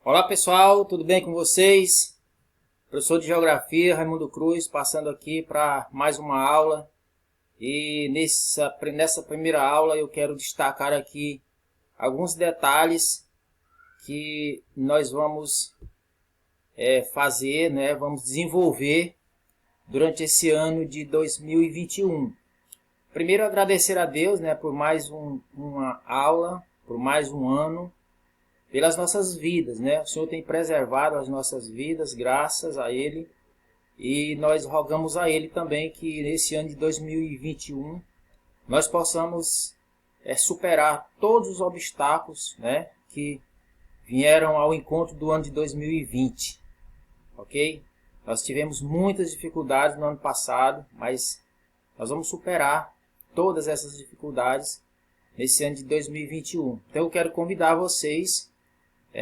Olá pessoal, tudo bem com vocês? Professor de Geografia, Raimundo Cruz, passando aqui para mais uma aula. E nessa primeira aula eu quero destacar aqui alguns detalhes que nós vamos fazer, né? Vamos desenvolver durante esse ano de 2021. Primeiro agradecer a Deus, né, por mais uma aula, por mais um ano, pelas nossas vidas, né? O Senhor tem preservado as nossas vidas, graças a Ele. E nós rogamos a Ele também que nesse ano de 2021 nós possamos superar todos os obstáculos, né, que vieram ao encontro do ano de 2020, ok? Nós tivemos muitas dificuldades no ano passado, mas nós vamos superar todas essas dificuldades nesse ano de 2021. Então eu quero convidar vocês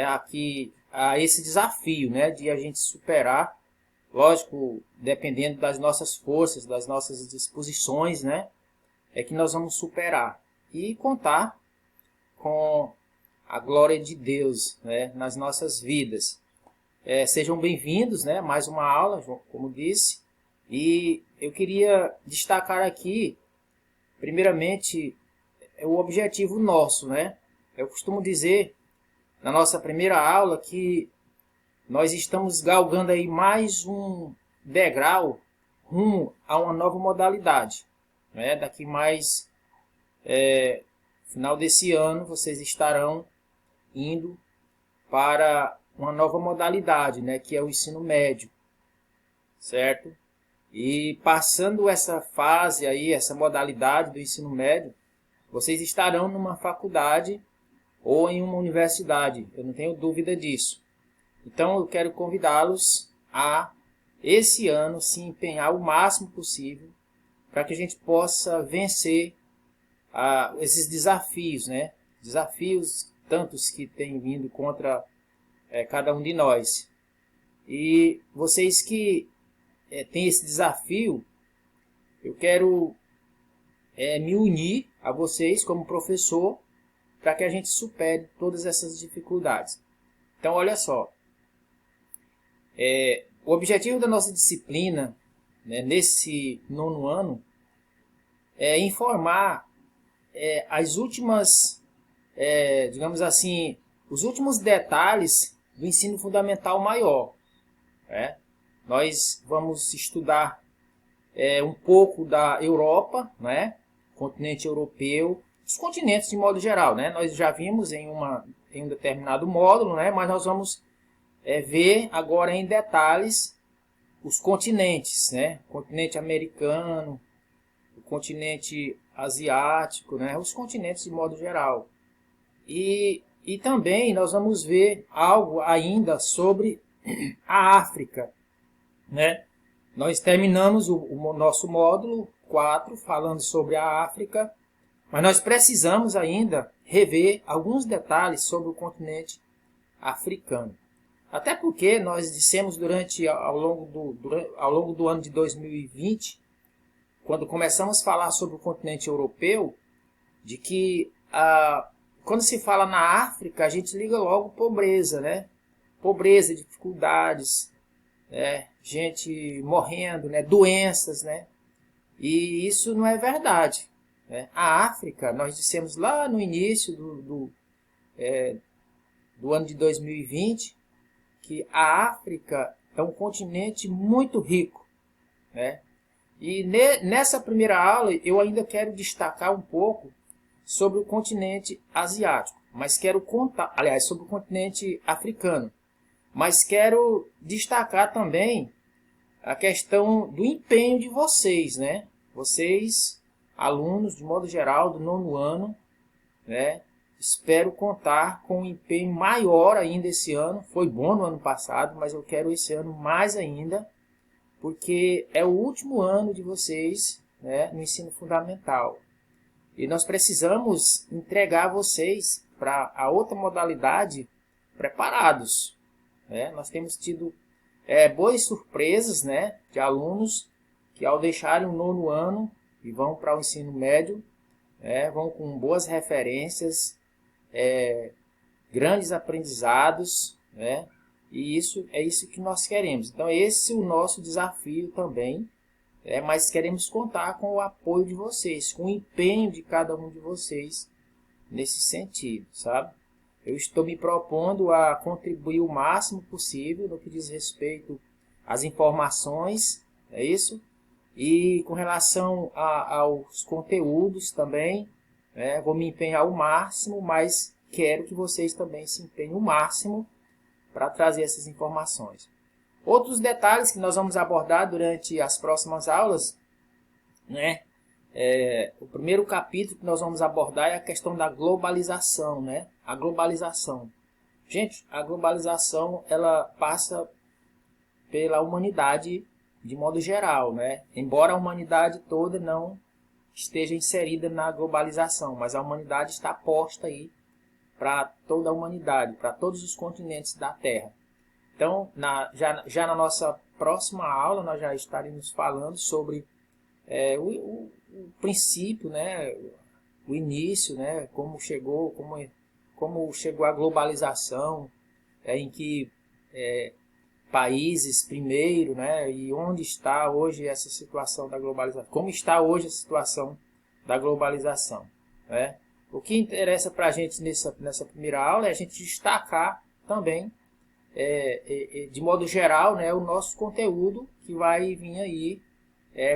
aqui a esse desafio, né, de a gente superar, lógico, dependendo das nossas forças, das nossas disposições, né, é que nós vamos superar e contar com a glória de Deus, né, nas nossas vidas. Sejam bem-vindos, né, mais uma aula, como disse, e eu queria destacar aqui, primeiramente, o objetivo nosso, né. Eu costumo dizer na nossa primeira aula que nós estamos galgando aí mais um degrau rumo a uma nova modalidade, né? Daqui mais final desse ano vocês estarão indo para uma nova modalidade, né? Que é o ensino médio, certo? E passando essa fase aí, essa modalidade do ensino médio, vocês estarão numa faculdade ou em uma universidade, eu não tenho dúvida disso. Então eu quero convidá-los a, esse ano, se empenhar o máximo possível para que a gente possa vencer esses desafios, né? Desafios tantos que têm vindo contra cada um de nós. E vocês que têm esse desafio, eu quero me unir a vocês como professor para que a gente supere todas essas dificuldades. Então, olha só. O objetivo da nossa disciplina, né, nesse nono ano, é informar as últimas, digamos assim, os últimos detalhes do ensino fundamental maior. Né? Nós vamos estudar um pouco da Europa, né, continente europeu, os continentes de modo geral, né? Nós já vimos em um determinado módulo, né, mas nós vamos ver agora em detalhes os continentes, né? O continente americano, o continente asiático, né? Os continentes de modo geral. E também nós vamos ver algo ainda sobre a África, né? Nós terminamos o nosso módulo 4 falando sobre a África, mas nós precisamos ainda rever alguns detalhes sobre o continente africano. Até porque nós dissemos ao longo do ano de 2020, quando começamos a falar sobre o continente europeu, de que quando se fala na África, a gente liga logo pobreza, né? Pobreza, dificuldades, né? Gente morrendo, né? Doenças, né? E isso não é verdade, né? A África, nós dissemos lá no início do ano de 2020, que a África é um continente muito rico, né? E nessa primeira aula eu ainda quero destacar um pouco sobre o continente asiático, mas quero contar, aliás, sobre o continente africano, mas quero destacar também a questão do empenho de vocês, né? Vocês, alunos de modo geral do nono ano, né? Espero contar com um empenho maior ainda esse ano. Foi bom no ano passado, mas eu quero esse ano mais ainda, porque é o último ano de vocês, né, no ensino fundamental. E nós precisamos entregar vocês para a outra modalidade preparados, né? Nós temos tido boas surpresas, né, de alunos que ao deixarem o nono ano e vão para o ensino médio, vão com boas referências, grandes aprendizados, né? E isso é isso que nós queremos. Então esse é o nosso desafio também, mas queremos contar com o apoio de vocês, com o empenho de cada um de vocês nesse sentido, sabe? Eu estou me propondo a contribuir o máximo possível no que diz respeito às informações, é isso? E com relação aos conteúdos também, vou me empenhar o máximo, mas quero que vocês também se empenhem o máximo para trazer essas informações. Outros detalhes que nós vamos abordar durante as próximas aulas, né? O primeiro capítulo que nós vamos abordar é a questão da globalização, né? A globalização. Gente, a globalização ela passa pela humanidade de modo geral, né? Embora a humanidade toda não esteja inserida na globalização, mas a humanidade está posta aí para toda a humanidade, para todos os continentes da Terra. Então, já na nossa próxima aula, nós já estaremos falando sobre o princípio, né? O início, né? Como chegou a globalização, em que países primeiro, né? E onde está hoje essa situação da globalização? Como está hoje a situação da globalização, né? O que interessa para a gente nessa primeira aula é a gente destacar também, de modo geral, né, o nosso conteúdo que vai vir aí,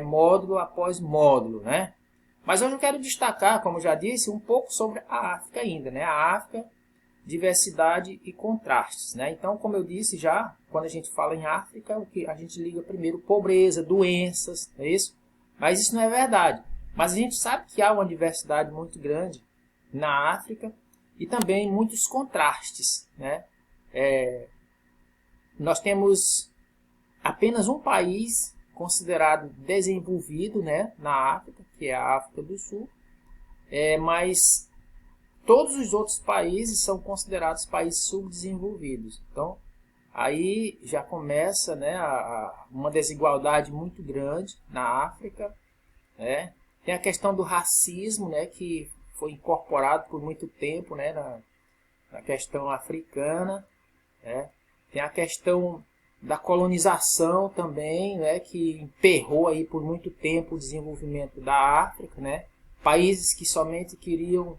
módulo após módulo, né? Mas hoje eu quero destacar, como já disse, um pouco sobre a África ainda, né? A África, diversidade e contrastes, né? Então, como eu disse já, quando a gente fala em África, o que a gente liga primeiro pobreza, doenças, é isso? Mas isso não é verdade. Mas a gente sabe que há uma diversidade muito grande na África e também muitos contrastes, né? Nós temos apenas um país considerado desenvolvido, né, na África, que é a África do Sul, mas todos os outros países são considerados países subdesenvolvidos. Então, aí já começa, né, uma desigualdade muito grande na África, né? Tem a questão do racismo, né, que foi incorporado por muito tempo, né, na questão africana, né? Tem a questão da colonização também, né, que emperrou aí por muito tempo o desenvolvimento da África, né? Países que somente queriam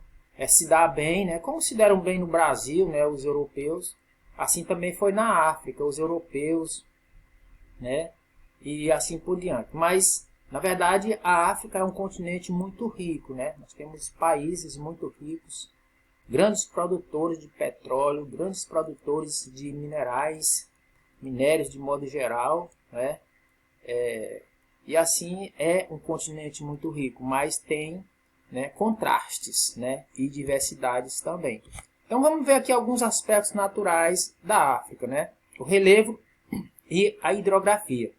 se dar bem, né, como se deram bem no Brasil, né, os europeus, assim também foi na África, os europeus, né, e assim por diante. Mas, na verdade, a África é um continente muito rico, né? Nós temos países muito ricos, grandes produtores de petróleo, grandes produtores de minérios de modo geral, né? E assim é um continente muito rico, mas tem, né, contrastes, né, e diversidades também. Então vamos ver aqui alguns aspectos naturais da África, né? O relevo e a hidrografia.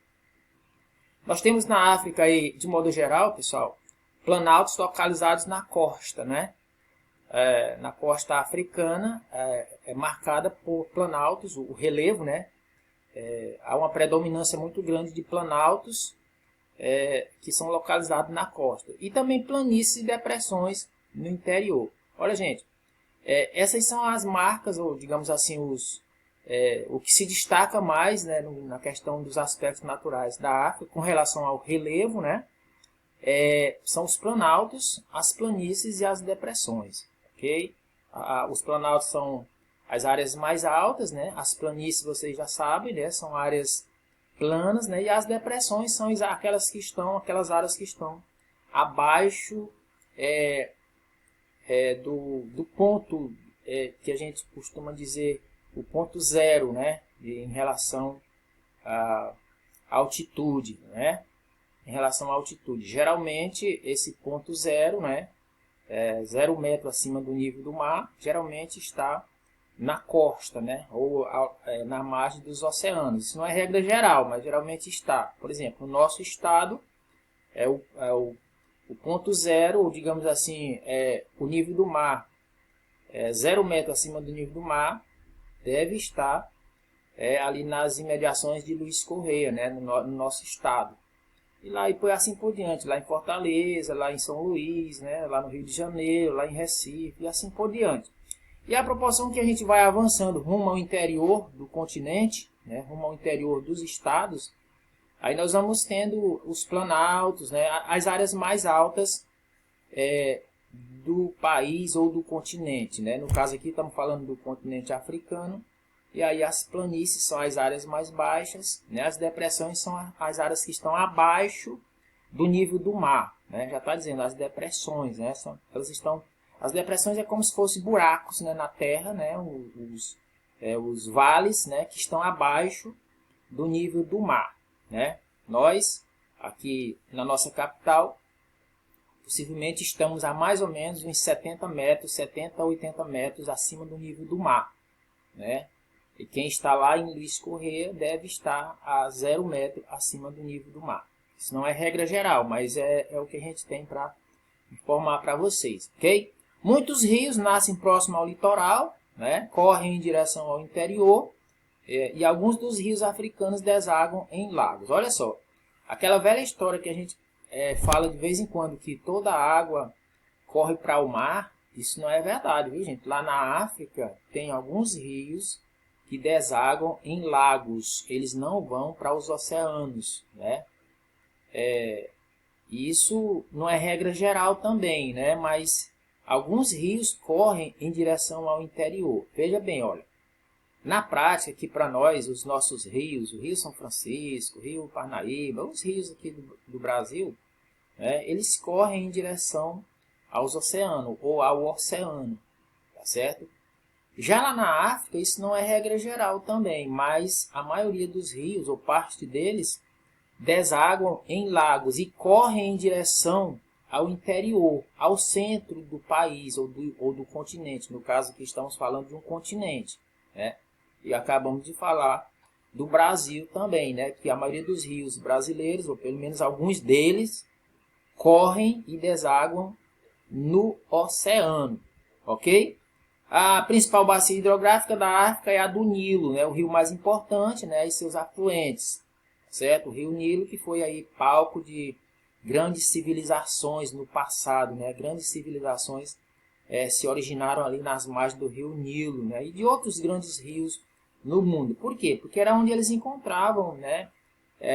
Nós temos na África aí, de modo geral, pessoal, planaltos localizados na costa, né? Na costa africana é marcada por planaltos, o relevo, né? Há uma predominância muito grande de planaltos que são localizados na costa. E também planícies e depressões no interior. Olha, gente, essas são as marcas, ou digamos assim, o que se destaca mais, né, na questão dos aspectos naturais da África com relação ao relevo, né? São os planaltos, as planícies e as depressões. Okay? Os planaltos são as áreas mais altas, né? As planícies vocês já sabem, né? São áreas planas, né? E as depressões são aquelas áreas que estão abaixo do ponto que a gente costuma dizer o ponto zero, né? Em relação à altitude, né? Em relação à altitude, geralmente esse ponto zero, né? 0 metro acima do nível do mar, geralmente está na costa, né? Ou na margem dos oceanos. Isso não é regra geral, mas geralmente está. Por exemplo, no nosso estado, o ponto zero, ou digamos assim, o nível do mar, 0 metro acima do nível do mar, deve estar ali nas imediações de Luiz Correia, né? No nosso estado. E lá e assim por diante, lá em Fortaleza, lá em São Luís, né? Lá no Rio de Janeiro, lá em Recife, e assim por diante. E à proporção que a gente vai avançando rumo ao interior do continente, né, rumo ao interior dos estados, aí nós vamos tendo os planaltos, né, as áreas mais altas do país ou do continente, né? No caso aqui estamos falando do continente africano, e aí as planícies são as áreas mais baixas, né? As depressões são as áreas que estão abaixo do nível do mar, né? Já está dizendo, as depressões, né? As depressões é como se fossem buracos, né, na terra, né? Os vales, né, que estão abaixo do nível do mar, né? Nós, aqui na nossa capital, possivelmente estamos a mais ou menos uns 70 metros, 70 a 80 metros acima do nível do mar, né? E quem está lá em Luiz Correia deve estar a 0 metro acima do nível do mar. Isso não é regra geral, mas é o que a gente tem para informar para vocês, ok? Muitos rios nascem próximo ao litoral, né? Correm em direção ao interior, e alguns dos rios africanos desaguam em lagos. Olha só, aquela velha história que a gente fala de vez em quando que toda a água corre para o mar, isso não é verdade, viu, gente? Lá na África tem alguns rios que desaguam em lagos, eles não vão para os oceanos, né? Isso não é regra geral também, né? Mas alguns rios correm em direção ao interior. Veja bem, olha, na prática, aqui para nós, os nossos rios, o Rio São Francisco, o Rio Parnaíba, os rios aqui do Brasil, né, eles correm em direção aos oceanos ou ao oceano, tá certo? Já lá na África, isso não é regra geral também, mas a maioria dos rios, ou parte deles, desaguam em lagos e correm em direção ao interior, ao centro do país ou do continente. No caso aqui estamos falando de um continente, né? E acabamos de falar do Brasil também, né? Que a maioria dos rios brasileiros, ou pelo menos alguns deles, correm e desaguam no oceano, ok? A principal bacia hidrográfica da África é a do Nilo, né? O rio mais importante, né? E seus afluentes, certo? O rio Nilo, que foi aí palco de grandes civilizações no passado, né? Grandes civilizações se originaram ali nas margens do rio Nilo, né? E de outros grandes rios no mundo. Por quê? Porque era onde eles encontravam, né,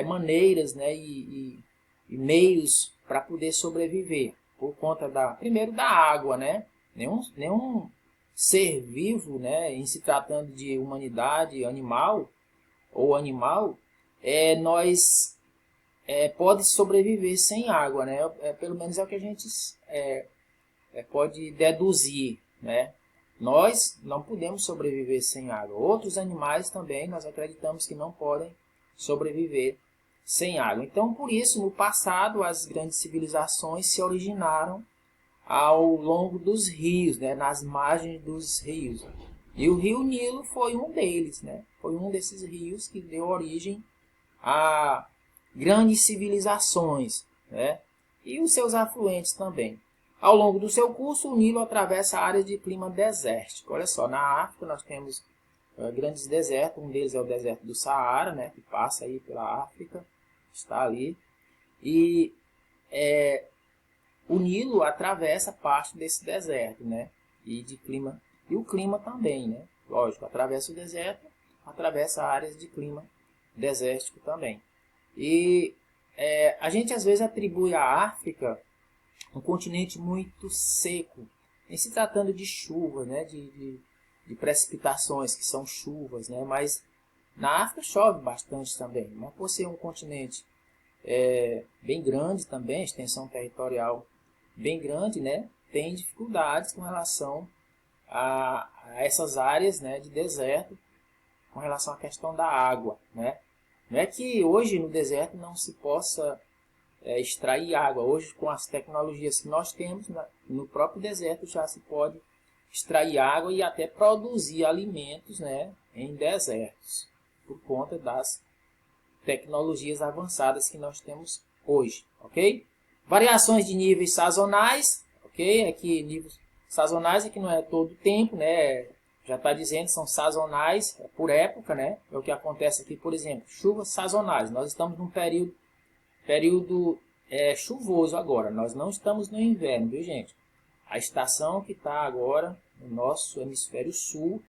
maneiras, né, e meios para poder sobreviver. Por conta primeiro da água, né? Nenhum ser vivo, né, em se tratando de humanidade animal ou animal, nós pode sobreviver sem água, né? Pelo menos é o que a gente pode deduzir, né? Nós não podemos sobreviver sem água. Outros animais também nós acreditamos que não podem sobreviver sem água. Então, por isso, no passado, as grandes civilizações se originaram ao longo dos rios, né? Nas margens dos rios. E o rio Nilo foi um deles, né? Foi um desses rios que deu origem a grandes civilizações, né? E os seus afluentes também. Ao longo do seu curso, o Nilo atravessa áreas de clima desértico. Olha só, na África nós temos grandes desertos, um deles é o deserto do Saara, né, que passa aí pela África, está ali. E o Nilo atravessa parte desse deserto, né, e o clima também, né, lógico, atravessa o deserto, atravessa áreas de clima desértico também. E a gente às vezes atribui à África um continente muito seco, em se tratando de chuva, né, de precipitações, que são chuvas, né, mas na África chove bastante também, mas por ser um continente bem grande também, extensão territorial bem grande, né, tem dificuldades com relação a essas áreas, né, de deserto, com relação à questão da água, né. Não é que hoje no deserto não se possa extrair água. Hoje, com as tecnologias que nós temos, no próprio deserto já se pode extrair água e até produzir alimentos, né, em desertos, por conta das tecnologias avançadas que nós temos hoje, ok? Variações de níveis sazonais, ok? Aqui níveis sazonais aqui não é todo o tempo, né? Já está dizendo, são sazonais, por época, né? É o que acontece aqui, por exemplo, chuvas sazonais. Nós estamos num período chuvoso agora. Nós não estamos no inverno, viu, gente? A estação que está agora no nosso hemisfério sul,